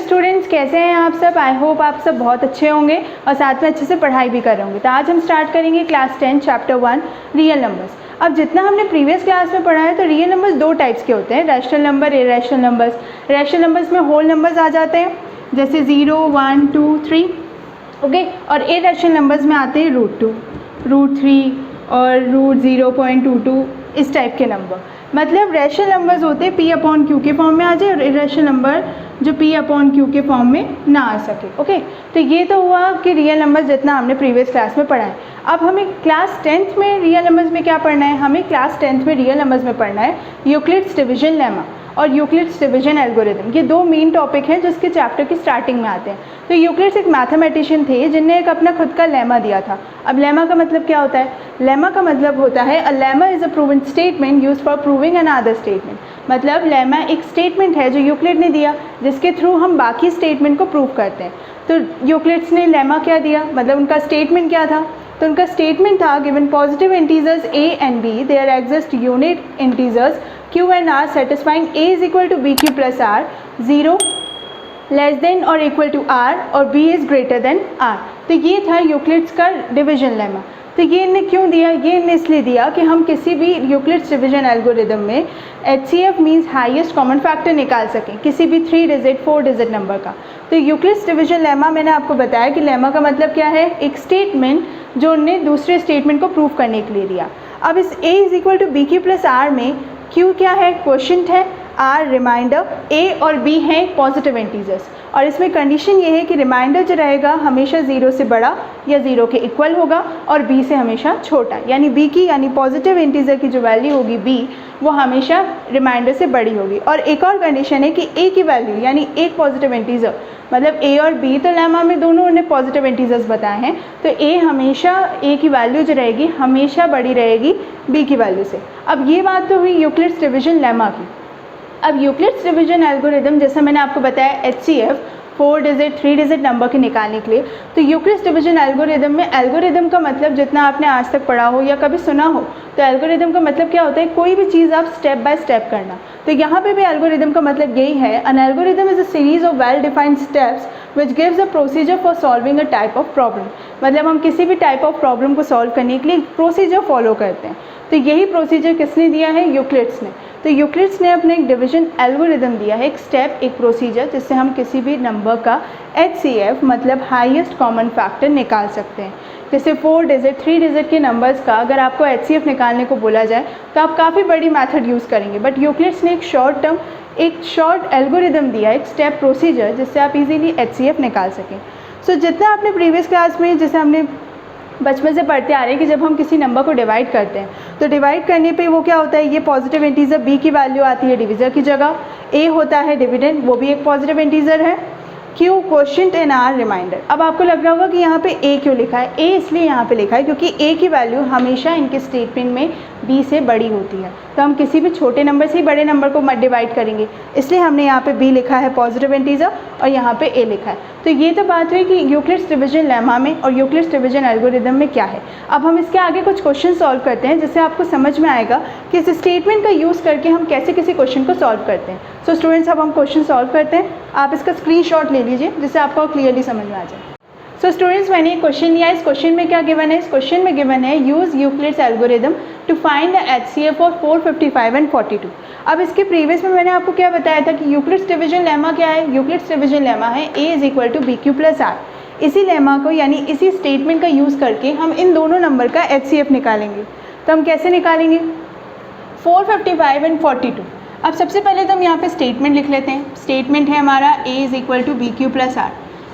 Students, कैसे हैं आप सब? आई होप आप सब बहुत अच्छे होंगे और साथ में अच्छे से पढ़ाई भी कर रहे होंगे। तो आज हम स्टार्ट करेंगे क्लास 10 चैप्टर 1 रियल नंबर्स। अब जितना हमने प्रीवियस क्लास में पढ़ा है तो रियल नंबर्स दो टाइप्स के होते हैं, rational number, irrational numbers. Rational numbers में होल नंबर्स आ जाते हैं जैसे 0, 1, 2, 3, ओके। और इरैशनल नंबर्स में आते हैं √2, √3 और √0.22 इस टाइप के नंबर। मतलब रैशनल नंबर्स होते हैं P/Q के फॉर्म में आ जाए और इरैशनल नंबर जो P/Q के फॉर्म में ना आ सके, ओके। तो ये तो हुआ कि रियल नंबर्स जितना हमने प्रीवियस क्लास में पढ़ा है। अब हमें क्लास 10th में रियल नंबर्स में क्या पढ़ना है? हमें क्लास 10th में रियल नंबर्स में पढ़ना है यूक्लिड्स डिवीजन लेमा और यूक्लिड्स डिवीजन एल्गोरिथम। ये दो मेन टॉपिक हैं जो इसके चैप्टर की स्टार्टिंग में आते हैं। तो यूक्लिड्स एक मैथमेटिशियन थे जिनने एक अपना खुद का लेमा दिया था। अब लेमा का मतलब क्या होता है? लेमा का मतलब होता है a lemma is a proven statement used for proving another statement. मतलब लेमा एक स्टेटमेंट है जो यूक्लिड ने दिया जिसके थ्रू हम बाकी स्टेटमेंट को प्रूव करते हैं। तो यूक्लिड्स ने लेमा क्या दिया, मतलब उनका स्टेटमेंट क्या था? तो उनका स्टेटमेंट था given positive integers a and b there exist unit integers q and r satisfying a is equal to bq plus r, 0 less than और इक्वल टू r और b is greater than r। तो ये था Euclid's का division lemma. तो ये इन्हें क्यों दिया? ये इन्हें इसलिए दिया कि हम किसी भी यूक्लिड्स डिवीजन एल्गोरिदम में HCF means highest common factor निकाल सकें किसी भी 3 डिजिट 4 डिजिट नंबर का। तो यूक्लिड्स डिवीजन लेमा मैंने आपको बताया कि लेमा का मतलब क्या है? एक स्टेटमेंट जो उन्हें दूसरे स्टेटमेंट को प्रूव करने के लिए दिया। अब इस a is equal to BQ plus r में q क्या है? क्वोशंट है, r रिमाइंडर, a और b हैं पॉजिटिव इंटीजर्स। और इसमें कंडीशन ये है कि रिमाइंडर जो रहेगा हमेशा 0 से बड़ा या 0 के इक्वल होगा और b से हमेशा छोटा, यानी b की यानी पॉजिटिव इंटीजर की जो वैल्यू होगी b वो हमेशा रिमाइंडर से बड़ी होगी। और एक और कंडीशन है कि a की वैल्यू यानी एक पॉजिटिव इंटीजर, मतलब a और b तो लेमा में दोनों ने पॉजिटिव इंटीजर्स बताए हैं, तो a हमेशा a की वैल्यू जो रहेगी हमेशा बड़ी रहेगी b की वैल्यू से। अब ये बात तो हुई यूक्लिड्स डिवीजन लेमा की। अब यूक्लिड्स डिवीजन एल्गोरिदम जैसा मैंने आपको बताया HCF 4 डिजिट 3 डिजिट नंबर के निकालने के लिए, तो यूक्लिड्स डिवीजन एल्गोरिदम में एल्गोरिदम का मतलब जितना आपने आज तक पढ़ा हो या कभी सुना हो, तो एल्गोरिदम का मतलब क्या होता है? कोई भी चीज़ आप स्टेप बाय स्टेप करना। तो यहाँ पे भी एल्गोरिदम का मतलब यही है, N algorithm is a series of well defined steps which gives a procedure for solving a type of problem. मतलब हम किसी भी टाइप ऑफ प्रॉब्लम को सॉल्व करने के लिए प्रोसीजर फॉलो करते हैं। तो यही प्रोसीजर किसने दिया है? यूक्लिड्स ने। तो यूक्लिड्स ने अपने एक डिवीजन एल्गोरिदम दिया है, एक स्टेप, एक प्रोसीजर जिससे हम किसी भी नंबर का HCF मतलब हाईएस्ट कॉमन फैक्टर निकाल सकते हैं। जैसे 4 डिजिट 3 डिजिट के नंबर्स का अगर आपको HCF निकालने को बोला जाए तो आप काफ़ी बड़ी मेथड यूज़ करेंगे, बट यूक्लिड्स ने एक शॉर्ट टर्म, एक शॉर्ट एल्गोरिदम दिया, एक स्टेप प्रोसीजर जिससे आप इजीली HCF निकाल सकें। सो जितना आपने प्रीवियस क्लास में जैसे हमने बचपन से पढ़ते आ रहे हैं कि जब हम किसी नंबर को डिवाइड करते हैं तो डिवाइड करने पे वो क्या होता है? ये पॉजिटिव इंटीजर b की वैल्यू आती है डिवीज़र की जगह, a होता है डिविडेंड, वो भी एक पॉजिटिव इंटीजर है, q quotient and r remainder. अब आपको लग रहा होगा कि यहाँ पे a क्यों लिखा है? a इसलिए यहाँ पे लिखा है क्योंकि a की वैल्यू हमेशा इनके स्टेटमेंट में b से बड़ी होती है। तो हम किसी भी छोटे नंबर से ही बड़े नंबर को मत डिवाइड करेंगे, इसलिए हमने यहाँ पे b लिखा है पॉजिटिव इंटीजर और यहाँ पे a लिखा है। तो ये तो बात हुई कि यूक्लिड्स डिवीजन लेमा में और यूक्लिड्स डिवीजन एल्गोरिदम में क्या है। अब हम इसके आगे कुछ क्वेश्चन सॉल्व करते हैं जिससे आपको समझ में आएगा कि इस स्टेटमेंट का यूज़ करके हम कैसे किसी क्वेश्चन को सॉल्व करते हैं। सो स्टूडेंट्स, अब हम क्वेश्चन सॉल्व करते हैं। आप इसका स्क्रीनशॉट ले लीजिए जिससे आपको क्लियरली समझ में आ जाए। सो स्टूडेंट्स, मैंने एक क्वेश्चन लिया है। इस क्वेश्चन में क्या गिवन है? इस क्वेश्चन में गिवन है use Euclid's algorithm to find the HCF of 455 and 42। अब इसके प्रीवियस में मैंने आपको क्या बताया था कि यूक्लिड्स डिवीजन लेमा क्या है? यूक्लिड्स डिवीजन लेमा है a is equal to BQ plus r। इसी लेमा को यानी इसी स्टेटमेंट का यूज़ करके हम इन दोनों नंबर का HCF निकालेंगे। तो हम कैसे निकालेंगे? 455 एंड 42। अब सबसे पहले तो हम यहाँ पे स्टेटमेंट लिख लेते हैं। स्टेटमेंट है हमारा a is equal to BQ plus r।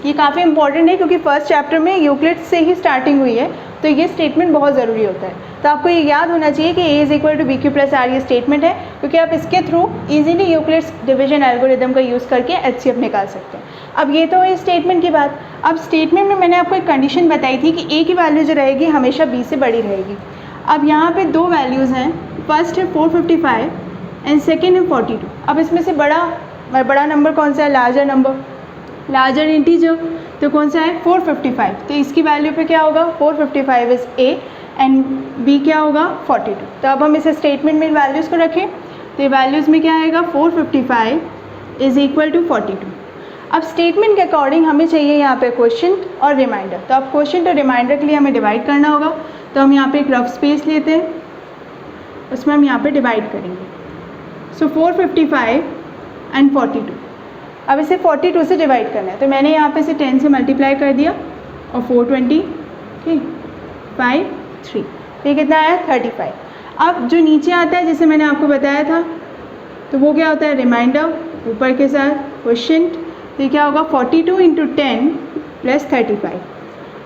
ये काफ़ी इंपॉर्टेंट है क्योंकि फर्स्ट चैप्टर में यूक्लिड्स से ही स्टार्टिंग हुई है, तो ये स्टेटमेंट बहुत ज़रूरी होता है। तो आपको ये याद होना चाहिए कि a is equal to BQ plus r ये स्टेटमेंट है, क्योंकि आप इसके through easily Euclid's division algorithm का यूज़ करके HCF निकाल सकते हैं। अब ये तो है स्टेटमेंट की बात। अब स्टेटमेंट में मैंने आपको एक कंडीशन बताई थी कि a की वैल्यू जो रहेगी हमेशा b से बड़ी रहेगी। अब यहाँ पर दो वैल्यूज़ हैं, फर्स्ट है 455 एंड सेकेंड है 42। अब इसमें से बड़ा नंबर कौन सा है? लार्जर नंबर, लार्जर इंटीजर, तो कौन सा है? 455। तो इसकी वैल्यू पे क्या होगा? 455 इज़ a एंड b क्या होगा? 42। तो अब हम इसे स्टेटमेंट में वैल्यूज़ को रखें तो ये वैल्यूज़ में क्या आएगा? 455 इज़ इक्वल टू 42। अब स्टेटमेंट के अकॉर्डिंग हमें चाहिए यहाँ पे क्वेश्चन और रिमाइंडर। तो अब क्वेश्चन और रिमाइंडर के लिए हमें डिवाइड करना होगा। तो हम यहाँ पे एक रफ स्पेस लेते हैं, उसमें हम यहाँ पे डिवाइड करेंगे। सो 455 एंड 42। अब इसे 42 से डिवाइड करना है, तो मैंने यहाँ पे इसे 10 से मल्टीप्लाई कर दिया और 420 ठीक 5 3, तो ये कितना आया 35। अब जो नीचे आता है जैसे मैंने आपको बताया था, तो वो क्या होता है रिमाइंडर ऊपर के साथ क्वेश्चन। तो ये क्या होगा 42 इंटू 10 प्लस 35।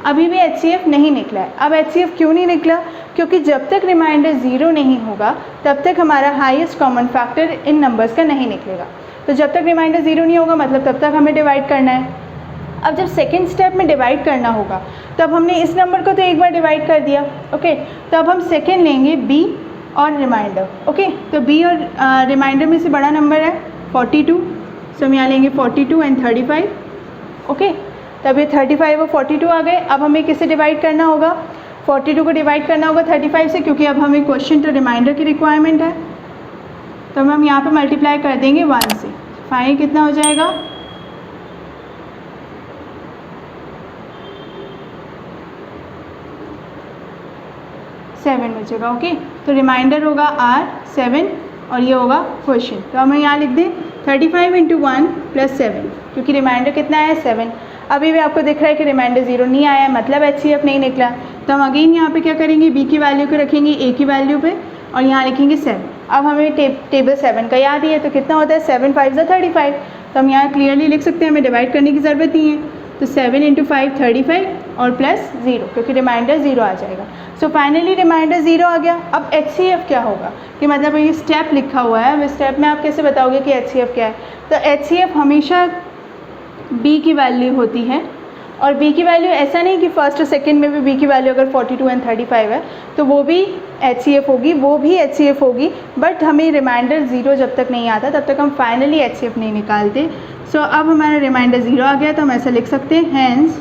अभी भी HCF नहीं निकला है। अब HCF क्यों नहीं निकला? क्योंकि जब तक रिमाइंडर ज़ीरो नहीं होगा तब तक हमारा highest common factor in numbers का नहीं निकलेगा। तो जब तक रिमाइंडर ज़ीरो नहीं होगा मतलब तब तक हमें डिवाइड करना है। अब जब सेकेंड स्टेप में डिवाइड करना होगा तब हमने इस नंबर को तो एक बार डिवाइड कर दिया, ओके। तो अब हम सेकेंड लेंगे B और रिमाइंडर, ओके। तो B और रिमाइंडर में से बड़ा नंबर है 42, सो हम यहाँ लेंगे 42 एंड 35, ओके। तब ये 35 और 42 आ गए। अब हमें किससे डिवाइड करना होगा? 42 को डिवाइड करना होगा 35 से, क्योंकि अब हमें क्वेश्चन तो रिमाइंडर की रिक्वायरमेंट है। तो हम यहाँ पे मल्टीप्लाई कर देंगे 1 से। 5 कितना हो जाएगा 7 बचेगा, ओके। तो रिमाइंडर होगा R7 और ये होगा क्वेश्चन। तो हमें यहाँ लिख दें 35 इंटू 1 प्लस 7, क्योंकि रिमाइंडर कितना है 7। अभी भी आपको दिख रहा है कि रिमाइंडर ज़ीरो नहीं आया है, मतलब HCF नहीं निकला। तो हम अगेन यहाँ पे क्या करेंगे, B की वैल्यू को रखेंगे A की वैल्यू पे और यहाँ लिखेंगे 7। अब हमें टेबल 7 का याद ही है, तो कितना होता है 7 5 35। तो हम यहाँ क्लियरली लिख सकते हैं, हमें डिवाइड करने की ज़रूरत नहीं है। तो 7 इंटू 5 35 और प्लस 0, क्योंकि रिमाइंडर 0 आ जाएगा। सो फाइनली रिमाइंडर 0 आ गया। अब HCF क्या होगा कि मतलब ये स्टेप लिखा हुआ है, अब स्टेप में आप कैसे बताओगे कि HCF क्या है? तो HCF हमेशा B की वैल्यू होती है, और B की वैल्यू ऐसा नहीं कि फर्स्ट और सेकंड में भी B की वैल्यू अगर 42 एंड 35 है तो वो भी HCF होगी, वो भी HCF होगी, बट हमें रिमाइंडर 0 जब तक नहीं आता तब तक हम फाइनली HCF नहीं निकालते। सो अब हमारा रिमाइंडर 0 आ गया, तो हम ऐसा लिख सकते हैं hence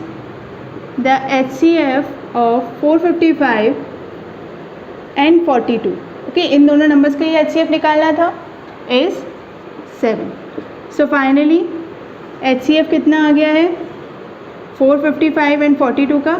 the HCF of 455 and 42, okay. इन दोनों नंबर्स का ही HCF निकालना था इज़ 7। सो फाइनली HCF कितना आ गया है 455 एंड 42 का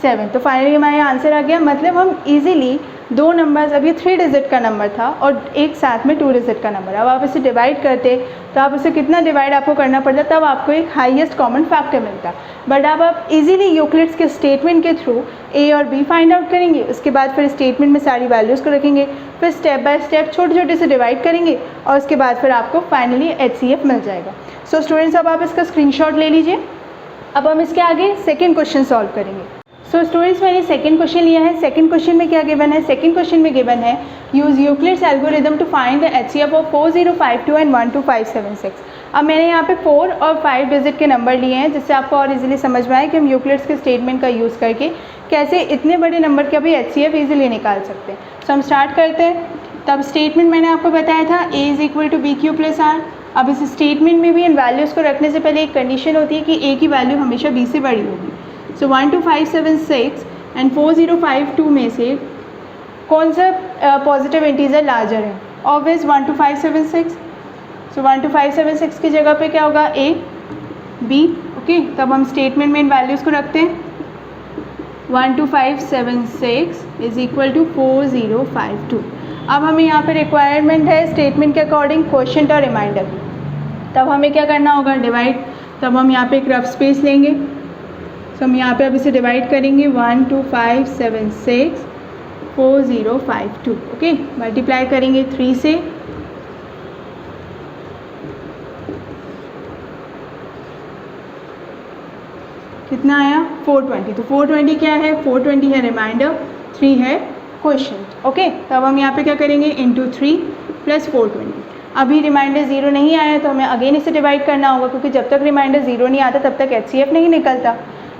7। तो फाइनली हमारा आंसर आ गया। मतलब हम इजीली दो नंबर्स, अब ये 3 डिजिट का नंबर था और एक साथ में 2 डिजिट का नंबर, अब आप इसे डिवाइड करते तो आप इसे कितना डिवाइड आपको करना पड़ता, तब आपको एक हाईएस्ट कॉमन फैक्टर मिलता। बट अब आप इजीली यूक्लिड्स के स्टेटमेंट के थ्रू A और B फाइंड आउट करेंगे, उसके बाद फिर स्टेटमेंट में सारी वैल्यूज़ को रखेंगे, फिर स्टेप बाय स्टेप छोटे छोटे से डिवाइड करेंगे और उसके बाद फिर आपको फाइनली HCF मिल जाएगा। सो स्टूडेंट्स अब आप इसका स्क्रीनशॉट ले लीजिए। अब हम इसके आगे सेकेंड क्वेश्चन सॉल्व करेंगे। सो स्टूडेंट्स मैंने सेकंड क्वेश्चन लिया है। सेकंड क्वेश्चन में क्या गिवन है? सेकंड क्वेश्चन में गिवन है use Euclid's algorithm to find the HCF of 4052 and 12576। अब मैंने यहाँ पे 4 और 5 डिजिट के नंबर लिए हैं, जिससे आपको और इजीली समझ में आए कि हम यूक्लिड्स के स्टेटमेंट का यूज़ करके कैसे इतने बड़े नंबर का भी HCF ईजिली निकाल सकते हैं। सो हम स्टार्ट करते हैं। तब स्टेटमेंट मैंने आपको बताया था A is equal to BQ plus R। अब इस स्टेटमेंट में भी इन वैल्यूज़ को रखने से पहले एक कंडीशन होती है कि A की वैल्यू हमेशा B से बड़ी होगी। सो 12576 एंड 4052 में से कौन सा पॉजिटिव इंटीजर लार्जर है? ऑब्वियस 12576। सो 12576 की जगह पे क्या होगा A B, ओके। तब हम स्टेटमेंट में इन वैल्यूज़ को रखते हैं। 12576 इज इक्वल टू 4052। अब हमें यहाँ पे रिक्वायरमेंट है स्टेटमेंट के अकॉर्डिंग क्वोशिएंट और रिमाइंडर की, तब हमें क्या करना होगा डिवाइड। तब हम यहाँ पे एक रफ स्पेस लेंगे। सो हम यहाँ पे अब इसे डिवाइड करेंगे 12576 4052, ओके। मल्टीप्लाई करेंगे 3 से, कितना आया 420। तो 420 क्या है? 420 है रिमाइंडर, 3 है क्वोशिएंट, ओके। तब हम यहाँ पे क्या करेंगे इंटू 3 प्लस 420। अभी रिमाइंडर 0 नहीं आया तो हमें अगेन इसे डिवाइड करना होगा, क्योंकि जब तक रिमाइंडर 0 नहीं आता तब तक HCF नहीं निकलता।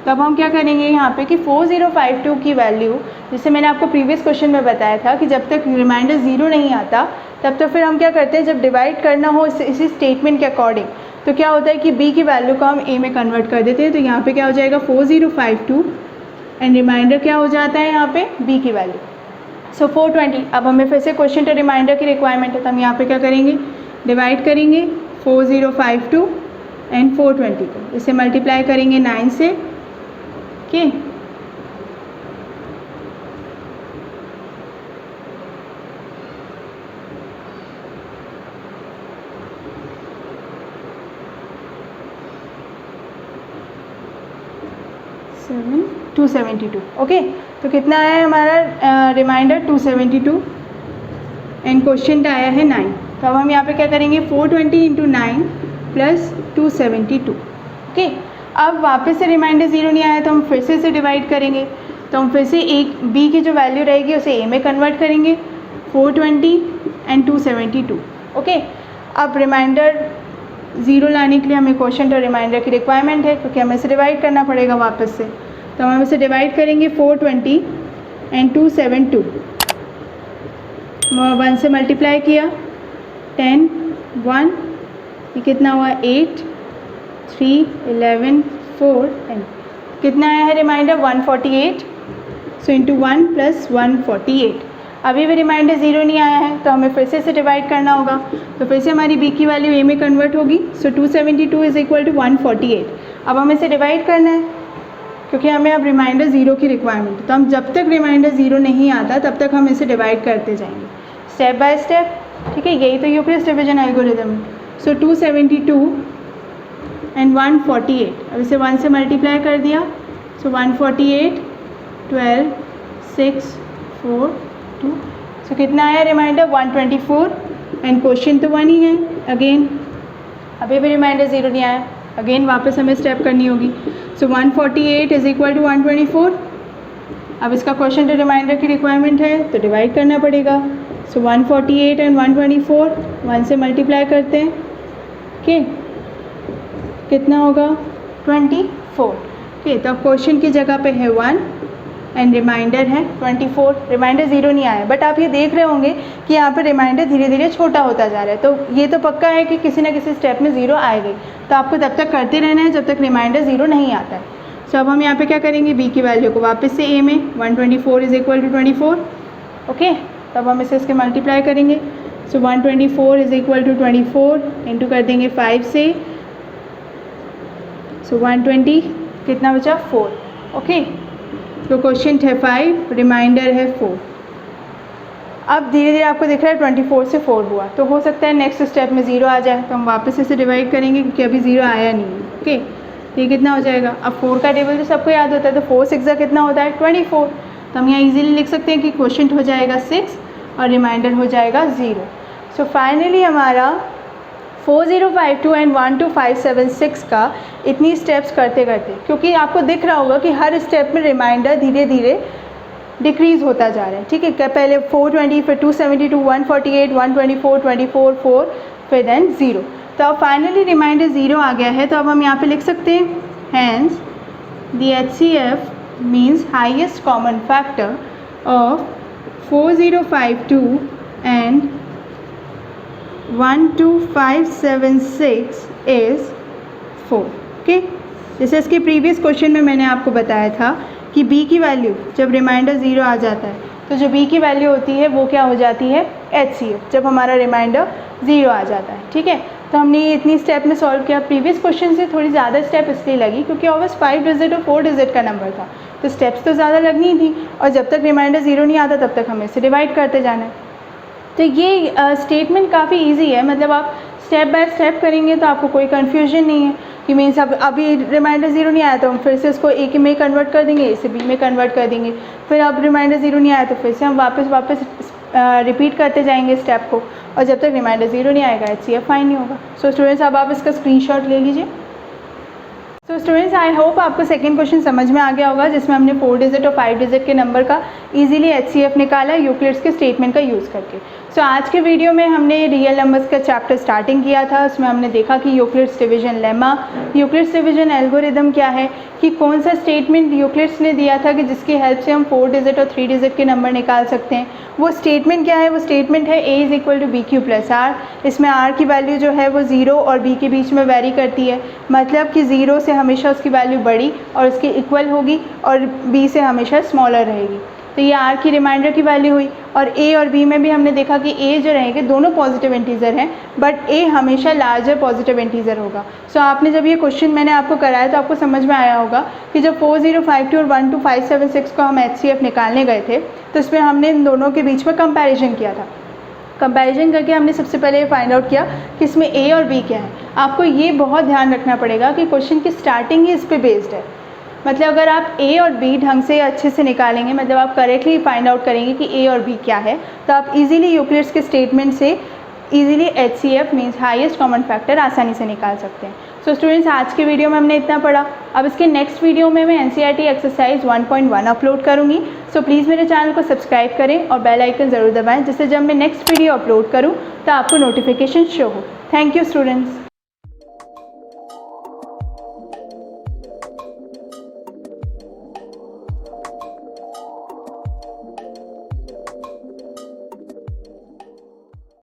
तब हम क्या करेंगे यहाँ पे कि 4052 की वैल्यू, जिसे मैंने आपको प्रीवियस क्वेश्चन में बताया था कि जब तक रिमाइंडर 0 नहीं आता तब तो फिर हम क्या करते हैं, जब डिवाइड करना हो इसी स्टेटमेंट के अकॉर्डिंग, तो क्या होता है कि B की वैल्यू को हम A में कन्वर्ट कर देते हैं। तो यहाँ पे क्या हो जाएगा 4052 एंड रिमाइंडर क्या हो जाता है यहाँ पे B की वैल्यू। सो 420। अब हमें फिर से क्वोशिएंट और रिमाइंडर की रिक्वायरमेंट है, तो हम यहाँ पे क्या करेंगे डिवाइड करेंगे 4052 एंड 420 को इसे मल्टीप्लाई करेंगे 9 से, ओके। Seven 272, okay. तो कितना आया है हमारा रिमाइंडर 272 एंड क्वेश्चन आया है 9। तो अब हम यहाँ पे क्या करेंगे 420 इंटू 9 प्लस 272, ओके। अब वापस से रिमाइंडर ज़ीरो नहीं आया तो हम फिर से इसे डिवाइड करेंगे। तो हम फिर से एक बी की जो वैल्यू रहेगी उसे ए में कन्वर्ट करेंगे, 420 एंड 272, ओके। अब रिमाइंडर ज़ीरो लाने के लिए हमें क्वोशंट और रिमाइंडर की रिक्वायरमेंट है, क्योंकि हमें इसे डिवाइड करना पड़ेगा वापस से। तो हम इसे डिवाइड करेंगे 420 एंड 272, 1 से मल्टीप्लाई किया, 10 1, ये कितना हुआ 8 3 11 4 एंड कितना आया है रिमाइंडर 148। So into 1 plus 148। अभी भी रिमाइंडर ज़ीरो नहीं आया है तो हमें फिर से इसे डिवाइड करना होगा। तो फिर से हमारी बी की वैल्यू ए में कन्वर्ट होगी। सो 272 इज़ इक्वल टू 148। अब हमें इसे डिवाइड करना है क्योंकि हमें अब रिमाइंडर ज़ीरो की रिक्वायरमेंट है। तो हम जब तक रिमाइंडर ज़ीरो नहीं आता तब तक हम इसे डिवाइड करते जाएंगे स्टेप बाय स्टेप, ठीक है। यही तो यूक्लिड्स डिवीजन एल्गोरिथम है। सो 272 एंड 148, अब इसे 1 से मल्टीप्लाई कर दिया। सो 148 12 6 4 2, सो कितना आया रिमाइंडर 124 एंड क्वेश्चन तो 1 ही है। अगेन अभी भी रिमाइंडर ज़ीरो नहीं आया, अगेन वापस हमें स्टेप करनी होगी। सो 148 इज़ इक्वल टू 124। अब इसका क्वेश्चन तो रिमाइंडर की रिक्वायरमेंट है तो डिवाइड करना पड़ेगा। सो 148 एंड 124 1 से मल्टीप्लाई करते हैं, ओके। कितना होगा 24, ओके। तो अब क्वेश्चन की जगह पे है 1 एंड रिमाइंडर है 24। रिमाइंडर ज़ीरो नहीं आया, बट आप ये देख रहे होंगे कि यहाँ पर रिमाइंडर धीरे धीरे छोटा होता जा रहा है। तो ये तो पक्का है कि किसी ना किसी स्टेप में ज़ीरो आएगी। तो आपको तब तक करते रहना है जब तक रिमाइंडर ज़ीरो नहीं आता है। सो अब हम यहाँ पे क्या करेंगे बी की वैल्यू को वापस से ए में 124 इज़ इक्वल टू 24, ओके। तब हम इसे इसके मल्टीप्लाई करेंगे। सो 124 इज़ इक्वल टू 24 इंटू कर देंगे 5 से। सो 120 कितना बचा 4, ओके। तो क्वेश्चन है 5, रिमाइंडर है 4। अब धीरे धीरे आपको दिख रहा है 24 से 4 हुआ, तो हो सकता है नेक्स्ट स्टेप में ज़ीरो आ जाए। तो हम वापस इसे डिवाइड करेंगे क्योंकि अभी ज़ीरो आया नहीं है, ओके। ये कितना हो जाएगा, अब 4 का टेबल तो सबको याद होता है, तो 4 6 कितना होता है 24। तो हम यहाँ इजीली लिख सकते हैं कि क्वोशंट हो जाएगा 6 और रिमाइंडर हो जाएगा 0। सो फाइनली हमारा 4052 एंड 12576 का इतनी स्टेप्स करते करते, क्योंकि आपको दिख रहा होगा कि हर स्टेप में रिमाइंडर धीरे धीरे डिक्रीज़ होता जा रहा है, ठीक है। पहले 420, फिर 272, 148, 124, 24, 4, फिर देन 0। तो अब फाइनली रिमाइंडर 0 आ गया है। तो अब हम यहाँ पे लिख सकते हैं hence the HCF means highest common factor of 4052 and 12576 is 4, okay. जैसे इसके प्रीवियस क्वेश्चन में मैंने आपको बताया था कि b की वैल्यू जब रिमाइंडर 0 आ जाता है तो जो b की वैल्यू होती है वो क्या हो जाती है HCF, जब हमारा रिमाइंडर 0 आ जाता है, ठीक है। तो हमने ये इतनी स्टेप में सॉल्व किया। प्रीवियस क्वेश्चन से थोड़ी ज़्यादा स्टेप इसलिए लगी क्योंकि ऑलवेज 5 डिजिट और 4 डिजिट का नंबर था, तो स्टेप्स तो ज़्यादा लगनी थी और जब तक रिमाइंडर 0 नहीं आता तब तक हमें इसे डिवाइड करते जाना है। तो ये स्टेटमेंट काफ़ी ईजी है, मतलब आप स्टेप बाय स्टेप करेंगे तो आपको कोई कन्फ्यूजन नहीं है कि मीन्स अब अभी रिमाइंडर 0 नहीं आया तो हम फिर से उसको ए में कन्वर्ट कर देंगे, ए से बी में कन्वर्ट कर देंगे। फिर अब रिमाइंडर 0 नहीं आया तो फिर से हम वापस रिपीट करते जाएंगे स्टेप को, और जब तक रिमाइंडर 0 नहीं आएगा HCF फाइंड नहीं होगा। सो स्टूडेंट्स अब आप इसका स्क्रीनशॉट ले लीजिए। तो स्टूडेंट्स आई होप आपको सेकंड क्वेश्चन समझ में आ गया होगा जिसमें हमने 4 डिजिट और 5 डिजिट के नंबर का इजीली HCF निकाला यूक्लिड्स के स्टेटमेंट का यूज़ करके। सो आज के वीडियो में हमने रियल नंबर्स का चैप्टर स्टार्टिंग किया था। उसमें हमने देखा कि Euclid's division lemma, Euclid's division algorithm क्या है, कि कौन सा स्टेटमेंट यूक्लिड्स ने दिया था कि जिसकी हेल्प से हम 4 डिजिट और 3 डिजिट के नंबर निकाल सकते हैं। वो स्टेटमेंट क्या है, वो स्टेटमेंट है A = BQ + R। इसमें R की वैल्यू जो है वो 0 और B के बीच में वेरी करती है, मतलब कि 0 से हमेशा उसकी वैल्यू बड़ी और उसके इक्वल होगी और B से हमेशा स्मॉलर रहेगी। तो ये आर की रिमाइंडर की वैल्यू हुई। और ए और बी में भी हमने देखा कि ए जो रहेंगे दोनों पॉजिटिव इंटीजर हैं, बट ए हमेशा लार्जर पॉजिटिव इंटीजर होगा। सो आपने जब ये क्वेश्चन मैंने आपको कराया तो आपको समझ में आया होगा कि जब 4052 और 12576 को हम HCF निकालने गए थे तो इसमें हमने इन दोनों के बीच में कंपैरिजन किया था। कंपैरिजन करके हमने सबसे पहले ये फाइंड आउट किया कि इसमें ए और बी क्या है। आपको ये बहुत ध्यान रखना पड़ेगा कि क्वेश्चन की स्टार्टिंग ही इस पे बेस्ड है। मतलब अगर आप ए और बी ढंग से अच्छे से निकालेंगे, मतलब आप करेक्टली फाइंड आउट करेंगे कि ए और बी क्या है, तो आप इजीली यूक्लिड्स के स्टेटमेंट से easily HCF means highest common factor आसानी से निकाल सकते हैं। सो स्टूडेंट्स, आज के वीडियो में हमने इतना पढ़ा। अब इसके नेक्स्ट वीडियो में मैं NCERT एक्सरसाइज 1.1 अपलोड करूँगी। सो प्लीज़ मेरे चैनल को सब्सक्राइब करें और बेल आइकन ज़रूर दबाएं, जिससे जब मैं नेक्स्ट वीडियो अपलोड करूँ तो आपको नोटिफिकेशन शो हो। Thank you students.